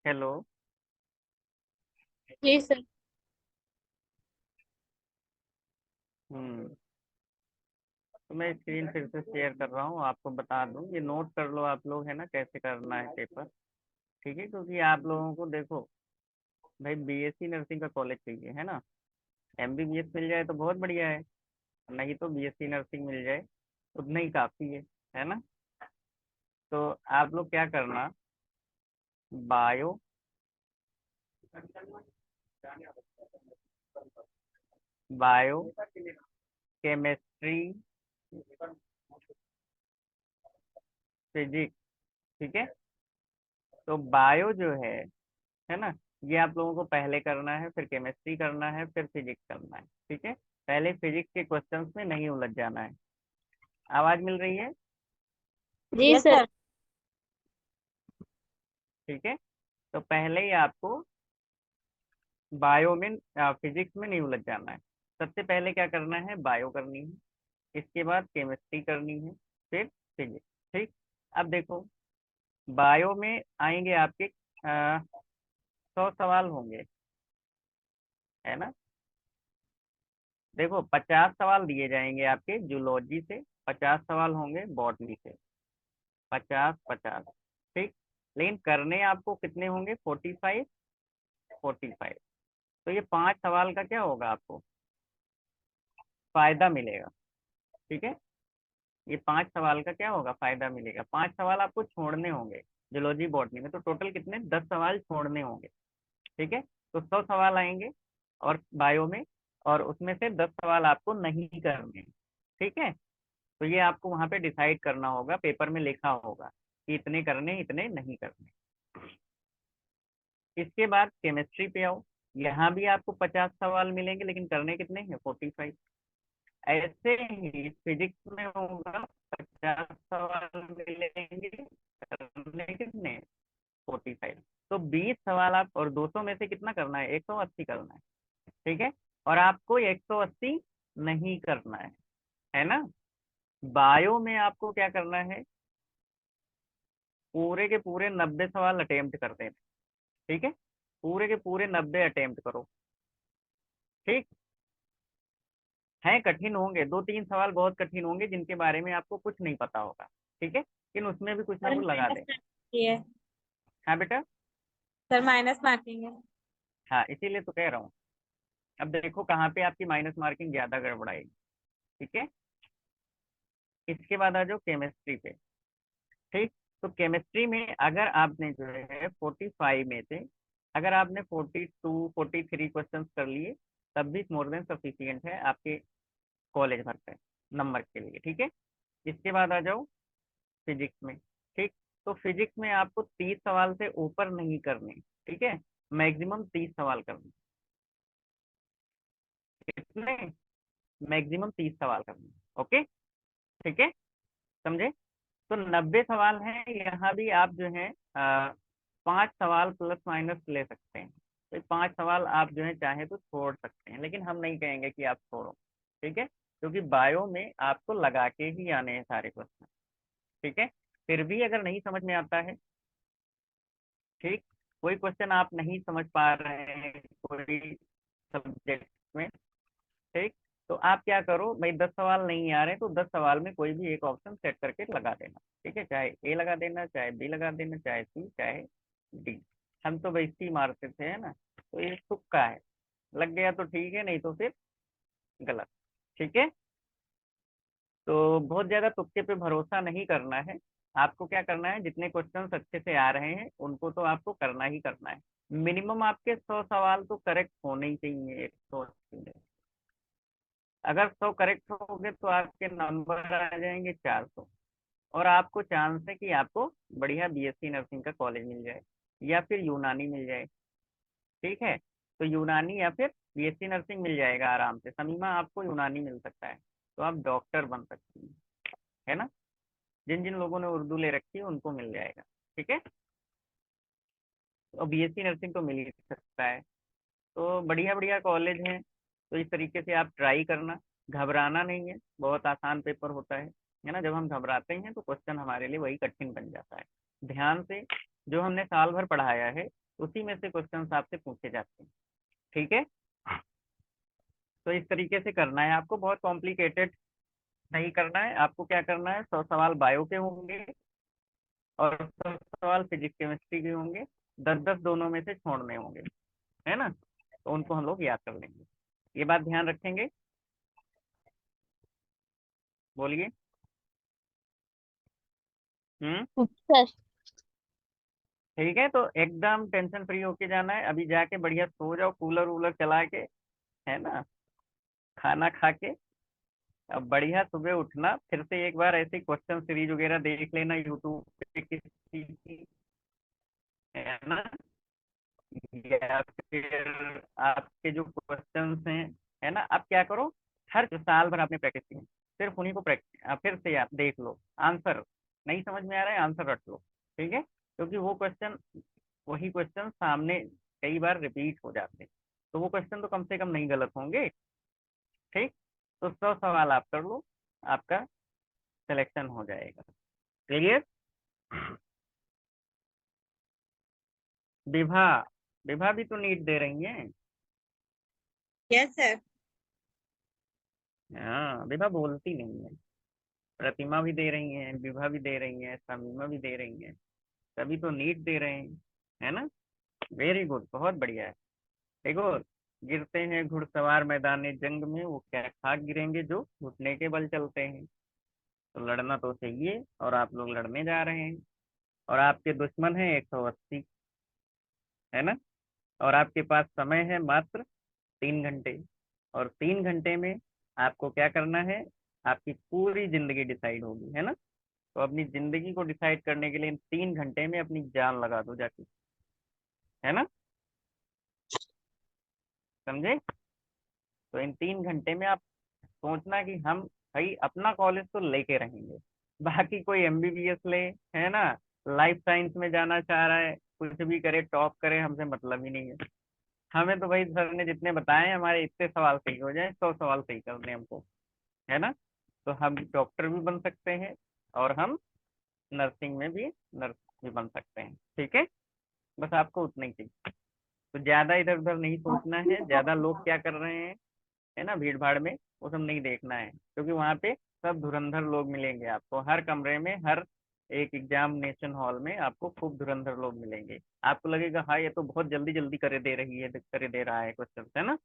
हेलो। जी सर। हम्म। तो मैं स्क्रीन फिर से शेयर कर रहा हूँ, आपको बता दूँ, ये नोट कर लो आप लोग, है ना, कैसे करना है पेपर। ठीक है, क्योंकि आप लोगों को देखो भाई, बीएससी नर्सिंग का कॉलेज चाहिए, है ना? एमबीबीएस मिल जाए तो बहुत बढ़िया है, नहीं तो बीएससी नर्सिंग मिल जाए उतना ही काफ़ी है ना? तो आप लोग क्या करना, बायो, बायो केमिस्ट्री, फिजिक्स। ठीक है, तो बायो जो है ना, ये आप लोगों को पहले करना है, फिर केमिस्ट्री करना है, फिर फिजिक्स करना है। ठीक है, पहले फिजिक्स के क्वेश्चंस में नहीं उलझ जाना है। आवाज मिल रही है? जी यस सर। सर। ठीक है, तो पहले ही आपको बायो में फिजिक्स में नहीं उलझ जाना है। सबसे पहले क्या करना है, बायो करनी है, इसके बाद केमिस्ट्री करनी है, फिर फिजिक्स। ठीक। अब देखो, बायो में आएंगे आपके 100 सवाल होंगे, है ना? देखो 50 सवाल दिए जाएंगे आपके जूलॉजी से, 50 सवाल होंगे बॉटनी से, 50 50। ठीक, लेकिन करने आपको कितने होंगे, 45 45। तो ये 5 सवाल का क्या होगा, आपको फायदा मिलेगा। ठीक है, ये 5 सवाल का क्या होगा, फायदा मिलेगा। 5 सवाल आपको छोड़ने होंगे जूलॉजी बॉटनी में, तो टोटल कितने, 10 सवाल छोड़ने होंगे। ठीक है, तो 100 सवाल आएंगे और बायो में, और उसमें से 10 सवाल आपको नहीं करने। ठीक है, तो ये आपको वहां पे डिसाइड करना होगा, पेपर में लिखा होगा कि इतने करने इतने नहीं करने। इसके बाद केमिस्ट्री पे आओ, यहाँ भी आपको 50 सवाल मिलेंगे, लेकिन करने कितने हैं, 45। ऐसे ही फिजिक्स में होगा, 50 सवाल मिलेंगे, करने कितने, 45। तो 20 सवाल आप, और 200 में से कितना करना है, 180 करना है। ठीक है, और आपको 180 नहीं करना है ना। बायो में आपको क्या करना है, पूरे के पूरे 90 सवाल अटेम्प्ट करते हैं। ठीक है, पूरे के पूरे 90 अटेम्प्ट करो। ठीक है, कठिन होंगे, 2 3 सवाल बहुत कठिन होंगे जिनके बारे में आपको कुछ नहीं पता होगा। ठीक है, लेकिन उसमें भी कुछ ना सर कुछ लगा माइनस दें। मार्किंग है। हाँ बेटा, सर माइनस मार्किंग है। हाँ इसीलिए तो कह रहा हूँ। अब देखो कहाँ पे आपकी माइनस मार्किंग ज्यादा गड़बड़ाएगी। ठीक है, इसके बाद आ जाओ केमिस्ट्री पे। ठीक, तो केमिस्ट्री में अगर आपने जो है 45 में से अगर आपने 42 43 क्वेश्चन कर लिए, तब भी मोर देन सफिशियंट है आपके कॉलेज भर पे नंबर के लिए। ठीक है, इसके बाद आ जाओ फिजिक्स में। ठीक, तो फिजिक्स में आपको 30 सवाल से ऊपर नहीं करने। ठीक है, मैक्सिमम 30 सवाल करने। कितने, मैक्सिमम 30 सवाल करने। ओके, ठीक है, समझे। तो 90 सवाल हैं, यहाँ भी आप जो है 5 सवाल प्लस माइनस ले सकते हैं। तो ये 5 सवाल आप जो है चाहे तो छोड़ सकते हैं, लेकिन हम नहीं कहेंगे कि आप छोड़ो। ठीक है, क्योंकि बायो में आपको लगा के ही आने हैं सारे क्वेश्चन। ठीक है, फिर भी अगर नहीं समझ में आता है, ठीक, कोई क्वेश्चन आप नहीं समझ पा रहे हैं कोई सब्जेक्ट में, ठीक, तो आप क्या करो भाई, 10 सवाल नहीं आ रहे तो 10 सवाल में कोई भी एक ऑप्शन सेट करके लगा देना। ठीक है, चाहे ए लगा देना, चाहे बी लगा देना, चाहे सी, चाहे डी। हम तो भाई सी मारते थे, है ना, तो ये तुक्का है, लग गया तो ठीक है, नहीं तो फिर गलत। ठीक है, तो बहुत ज्यादा तुक्के पे भरोसा नहीं करना है। आपको क्या करना है, जितने क्वेश्चंस अच्छे से आ रहे हैं उनको तो आपको करना ही करना है। मिनिमम आपके 100 सवाल तो करेक्ट होने ही चाहिए, 180 में। अगर 100 करेक्ट हो गए तो आपके नंबर आ जाएंगे 400, और आपको चांस है कि आपको बढ़िया बीएससी नर्सिंग का कॉलेज मिल जाए, या फिर यूनानी मिल जाए। ठीक है, तो यूनानी या फिर बीएससी नर्सिंग मिल जाएगा आराम से। समीमा आपको यूनानी मिल सकता है, तो आप डॉक्टर बन सकती हैं, है ना। जिन जिन लोगों ने उर्दू ले रखी है उनको मिल जाएगा। ठीक है, और बीएससी नर्सिंग तो मिल ही सकता है। तो बढ़िया बढ़िया कॉलेज हैं, तो इस तरीके से आप ट्राई करना। घबराना नहीं है, बहुत आसान पेपर होता है ना। जब हम घबराते हैं तो क्वेश्चन हमारे लिए वही कठिन बन जाता है। ध्यान से, जो हमने साल भर पढ़ाया है उसी में से क्वेश्चन आपसे पूछे जाते हैं। ठीक है, तो इस तरीके से करना है आपको, बहुत कॉम्प्लिकेटेड नहीं करना है। आपको क्या करना है, 100 सवाल बायो के होंगे और 100 सवाल फिजिक्स केमिस्ट्री के होंगे, 10 10 दोनों में से छोड़ने होंगे, है ना। तो उनको हम लोग याद कर लेंगे, ये बात ध्यान रखेंगे। बोलिए। हम्म, सर। ठीक है, तो एकदम टेंशन फ्री होके जाना है। अभी जाके बढ़िया सो जाओ, कूलर वूलर चला के, है ना, खाना खा के। अब बढ़िया सुबह उठना, फिर से एक बार ऐसे क्वेश्चन सीरीज वगैरह देख लेना यूट्यूब पे किसी की, है ना, या फिर आपके जो क्वेश्चंस हैं, है ना। आप क्या करो, हर साल भर आपने प्रैक्टिस की है, सिर्फ उन्हीं को प्रैक्टिस फिर से आप देख लो। आंसर नहीं समझ में आ रहा है, आंसर रट लो। ठीक है, क्योंकि वो क्वेश्चन, वही क्वेश्चन सामने कई बार रिपीट हो जाते हैं, तो वो क्वेश्चन तो कम से कम नहीं गलत होंगे। ठीक, तो 100 सवाल आप कर लो, आपका सिलेक्शन हो जाएगा। क्लियर। विभा, विभा भी तो नीट दे रही है। Yes sir. हाँ, विभा बोलती नहीं है। प्रतिमा भी दे रही हैं, विभा भी दे रही हैं, शमीमा भी दे रही हैं, सभी तो नीट दे रहे हैं, है ना। वेरी गुड, बहुत बढ़िया है। देखो, गिरते हैं घुड़सवार मैदान जंग में, वो क्या खाक गिरेंगे जो घुटने के बल चलते हैं। तो लड़ना तो चाहिए, और आप लोग लड़ने जा रहे हैं। और आपके दुश्मन है 180, है ना। और आपके पास समय है मात्र 3 घंटे। और 3 घंटे में आपको क्या करना है, आपकी पूरी जिंदगी डिसाइड होगी, है ना। तो अपनी जिंदगी को डिसाइड करने के लिए इन 3 घंटे में अपनी जान लगा दो जाके, है ना। समझे। तो इन 3 घंटे में आप सोचना कि हम भाई अपना कॉलेज तो लेके रहेंगे। बाकी कोई एमबीबीएस ले, है ना, लाइफ साइंस में जाना चाह रहा है, कुछ भी करे, टॉप करे, हमसे मतलब ही नहीं है। हमें तो भाई सर ने जितने बताए हैं, हमारे इतने सवाल सही हो जाए, 100 सवाल सही कर दें हमको, है ना। तो हम डॉक्टर भी बन सकते हैं, और हम नर्सिंग में भी नर्स भी बन सकते हैं, ठीक है। बस आपको उतना ही चाहिए। तो ज्यादा इधर उधर नहीं सोचना है, ज्यादा लोग क्या कर रहे हैं, है ना, भीड़ भाड़ में वो सब नहीं देखना है, क्योंकि वहाँ पे सब धुरंधर लोग मिलेंगे आपको, हर कमरे में, हर एक एग्जामिनेशन हॉल में आपको खूब धुरंधर लोग मिलेंगे। आपको लगेगा हाँ ये तो बहुत जल्दी जल्दी करे दे रही है, करे दे रहा है क्वेश्चन, है ना।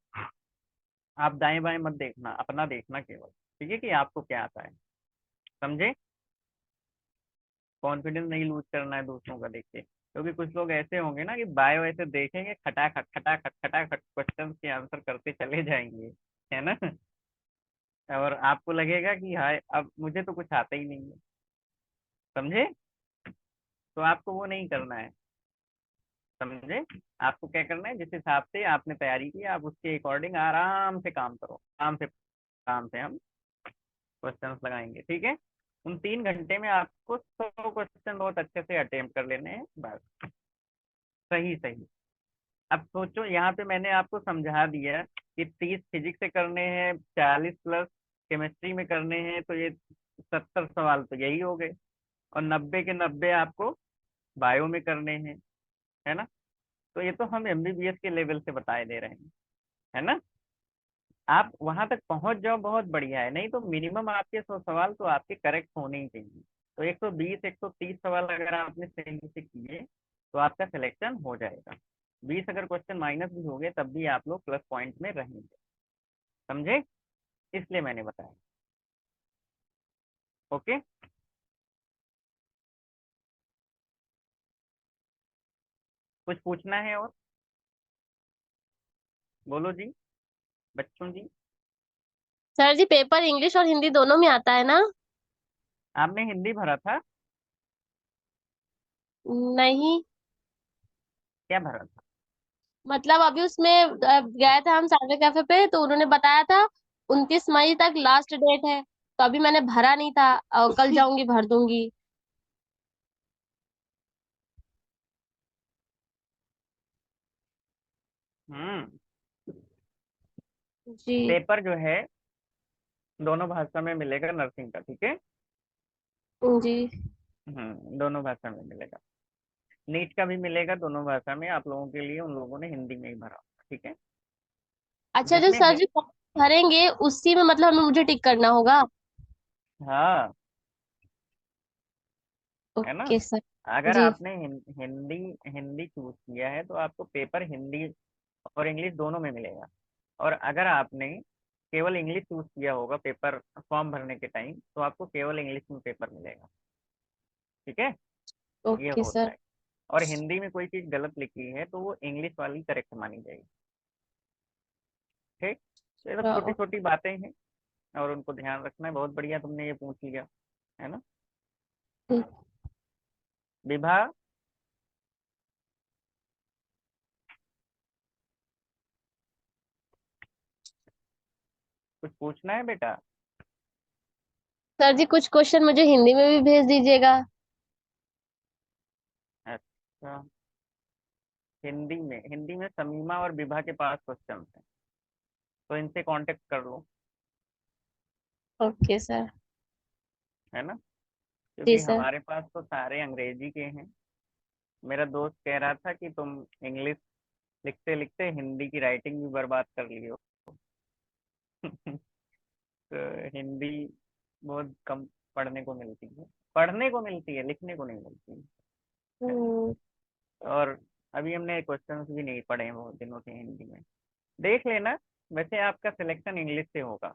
आप दाएं बाएं मत देखना, अपना देखना केवल, ठीक है, कि आपको क्या आता है। समझे। कॉन्फिडेंस नहीं लूज करना है दूसरों का देख के, क्योंकि कुछ लोग ऐसे होंगे ना कि बायो ऐसे देखेंगे, खटाखट खटाखट खटाखट क्वेश्चन के आंसर करते चले जाएंगे, है ना। और आपको लगेगा कि हाय अब मुझे तो कुछ आता ही नहीं है। समझे। तो आपको वो नहीं करना है। समझे। आपको क्या करना है, जिस हिसाब से आपने तैयारी की आप उसके अकॉर्डिंग आराम से काम करो, काम से हम क्वेश्चंस लगाएंगे, ठीक है। उन 3 घंटे में आपको 100 क्वेश्चन बहुत अच्छे से अटेम्प्ट कर लेने हैं, बस। सही सही। अब सोचो, यहाँ पे मैंने आपको समझा दिया कि 30 फिजिक्स से करने हैं, 40 प्लस केमिस्ट्री में करने हैं, तो ये 70 सवाल तो यही हो गए। और 90 के 90 आपको बायो में करने हैं, है ना। तो ये तो हम एमबीबीएस के लेवल से बताए दे रहे हैं, है ना। आप वहां तक पहुंच जाओ बहुत बढ़िया है, नहीं तो मिनिमम आपके 100 सवाल तो आपके करेक्ट होने ही चाहिए। तो 120 130 सवाल अगर आपने सही से किए तो आपका सिलेक्शन हो जाएगा। 20 अगर क्वेश्चन माइनस भी हो गए तब भी आप लोग प्लस पॉइंट में रहेंगे। समझे। इसलिए मैंने बताया। ओके। कुछ पूछना है और, बोलो जी, बच्चों जी। सर जी, पेपर इंग्लिश और हिंदी दोनों में आता है ना? आपने हिंदी भरा था। नहीं। क्या भरा था। मतलब अभी उसमें गए थे हम साइबर कैफे पे, तो उन्होंने बताया था 29 मई तक लास्ट डेट है। तो अभी मैंने भरा नहीं था, और कल जाऊंगी भर दूंगी। हम्म। जी। पेपर जो है दोनों भाषा में मिलेगा नर्सिंग का, ठीक है। जी। दोनों भाषा में मिलेगा। नीट का भी मिलेगा दोनों भाषा में आप लोगों के लिए, उन लोगों ने हिंदी में ही भरा, ठीक है। अच्छा, जो जिसमें सर जी फॉर्म भरेंगे उसी में मतलब हमें मुझे टिक करना होगा? हाँ, है ना। Okay sir. अगर जी। आपने हिंदी हिंदी चूज किया है तो आपको पेपर हिंदी और इंग्लिश दोनों में मिलेगा। और अगर आपने केवल इंग्लिश चूज किया होगा पेपर फॉर्म भरने के टाइम, तो आपको केवल इंग्लिश में पेपर मिलेगा, ठीक है। ये ओके होता सर। है। और हिंदी में कोई चीज गलत लिखी है तो वो इंग्लिश वाली करेक्ट मानी जाएगी, ठीक। तो ये सब छोटी हाँ, छोटी बातें हैं, और उनको ध्यान रखना है। बहुत बढ़िया तुमने ये पूछ लिया, है ना। ओके। विभा, कुछ पूछना है बेटा। सर जी, कुछ क्वेश्चन मुझे हिंदी में भी भेज दीजिएगा। अच्छा, हिंदी में समीमा और विभा के पास क्वेश्चन हैं, तो इनसे कांटेक्ट कर लो, ओके सर। है ना। जी क्योंकि सर। हमारे पास तो सारे अंग्रेजी के हैं। मेरा दोस्त कह रहा था कि तुम इंग्लिश लिखते लिखते हिंदी की राइटिंग भी बर्बाद कर लियो। तो हिंदी बहुत कम पढ़ने को मिलती है, पढ़ने को मिलती है, लिखने को नहीं मिलती है। हम्म। और अभी हमने क्वेश्चंस भी नहीं पढ़े हैं बहुत दिनों से हिंदी में, देख लेना। वैसे आपका सिलेक्शन इंग्लिश से होगा,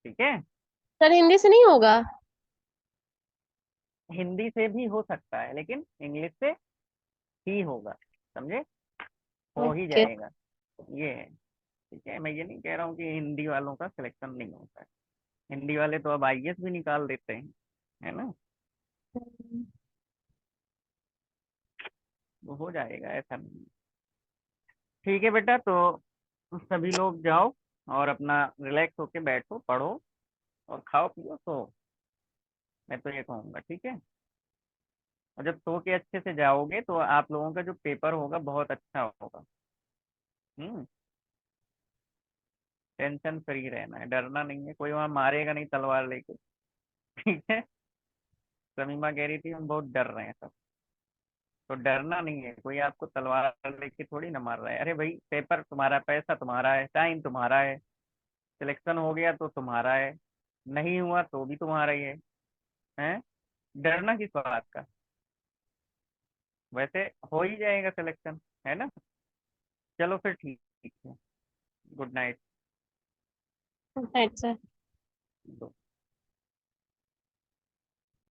ठीक है। सर हिंदी से नहीं होगा? हिंदी से भी हो सकता है लेकिन इंग्लिश से ही होगा, समझे, हो ही ओके। जाएगा, ये है। ठीक है, मैं ये नहीं कह रहा हूँ कि हिंदी वालों का सिलेक्शन नहीं होता है, हिंदी वाले तो अब आईएएस भी निकाल देते हैं, है ना। वो हो जाएगा, ऐसा नहीं है। ठीक है बेटा, तो सभी लोग जाओ और अपना रिलैक्स होके बैठो, पढ़ो और खाओ पियो, सो, मैं तो ये कहूँगा, ठीक है। और जब सो के अच्छे से जाओगे तो आप लोगों का जो पेपर होगा बहुत अच्छा होगा। हम्म। टेंशन फ्री रहना है, डरना नहीं है, कोई वहां मारेगा नहीं तलवार लेके। ठीक है। समीमा कह रही थी हम बहुत डर रहे हैं सब, तो डरना नहीं है, कोई आपको तलवार लेके थोड़ी ना मार रहा है। अरे भाई, पेपर तुम्हारा, पैसा तुम्हारा है, टाइम तुम्हारा है, सिलेक्शन हो गया तो तुम्हारा है, नहीं हुआ तो भी तुम्हारा ही है। डरना किस बात का, वैसे हो ही जाएगा सिलेक्शन, है ना। चलो फिर ठीक है, गुड नाइट। अच्छा।